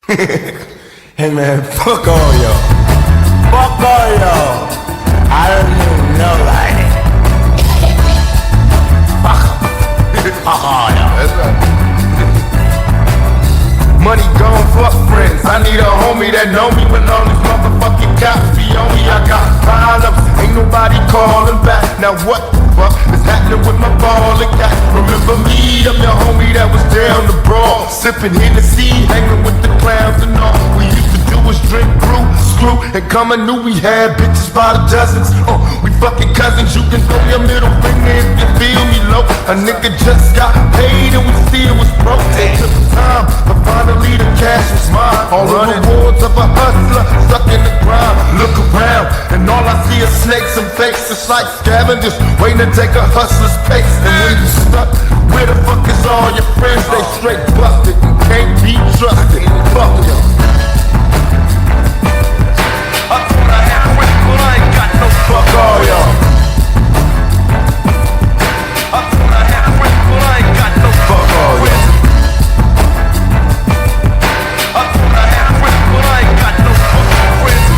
Hey man, fuck all y'all. Fuck all y'all. I don't even know like it. Fuck all y'all. That's right. Money gone, fuck friends. I need a homie that know me when all these motherfucking cops be on me. I got problems, ain't nobody calling back. Now what the fuck is happening with my ball and got? Remember me, I'm your homie that was down the broad, sipping Hennessy, hanging with the clowns and all. We used to do was drink, brew, screw, and come and knew we had bitches by the dozens. We fucking cousins, you can throw your middle finger if you feel me low. A nigga just got paid and we still was broke. It took time, but finally the cash was mine. All the rewards of a hustler stuck in the ground. Look around, and all I see is snakes and fakes. It's like scavengers waiting to take a hustler's pace. And when you stuck, where the fuck is all your friends? They straight busted and can't be trusted. Fuck y'all. I thought I had friends, but I ain't got no fuck all y'all. I thought I had friends, but I ain't got no fuck all y'all. I thought I had friends, but I ain't got no fucking friends.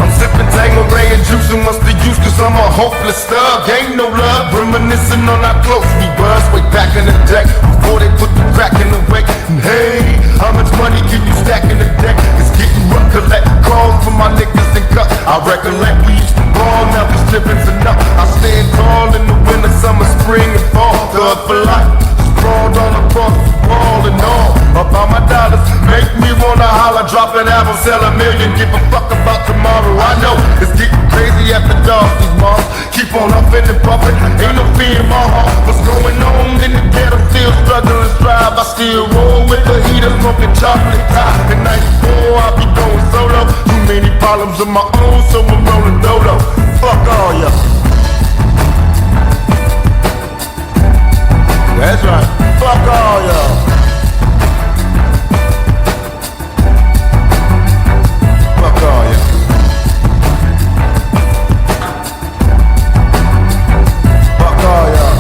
I'm sipping Tangeray and juicing what's the use, cause I'm a hopeless thug. Ain't no love, reminiscing on how close we was way back in the day, before they put the crack in the way. And hey, how much money can you stack in the deck? It's getting rough, collect calls from my niggas and cuts. I recollect we used to ball, now we slipping enough. I stand tall in the winter, summer, spring, and fall. Thug for life, sprawled all across the wall and all. About my dollars, make me wanna holler. Drop an album, sell a million, give a fuck about tomorrow. I know it's getting crazy after dark, these moms keep on huffing and puffing. Ain't no fear in my heart. What's going on in the ghetto? Still struggling, strive. I still roll with the heater, smoking chocolate pie. In 94, I be going solo. Too many problems of my own, so I'm rolling dolo. Fuck all y'all. That's right. Fuck all y'all. Fuck all y'all. Fuck all y'all.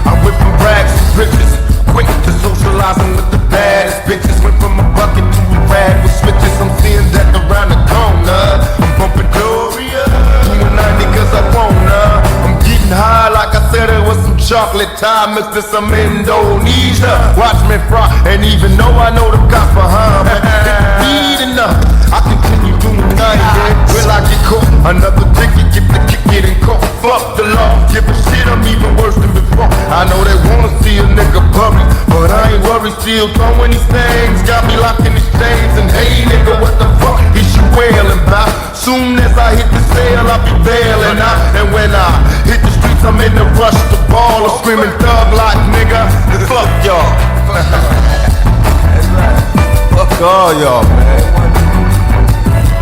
I went from rags to riches, quick to socializing with the baddest bitches. Went from a bucket to a rag with switches. I'm seeing that around the corner. I'm bumping Gloria, doing 90 cause I wanna. I'm getting high like I said it was some chocolate time. Mixed with some Indonesia. Watch me fry, and even though I know the cops behind me, it's weed enough. I continue doing 90. Will I get caught? Another ticket, get the kick it and caught. Fuck the law, give a shit, I'm even worse than before. I know they wanna see a nigga public, but I ain't worried, still throwing these things. Got me locked in these chains, and hey nigga, what the fuck is you wailing about? Soon as I hit the sale, I'll be bailing out. And when I hit the streets, I'm in the rush to ball. I'm screaming thug like nigga, fuck y'all. That's right. Fuck all y'all, man.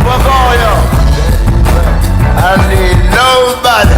Fuck all y'all. I need nobody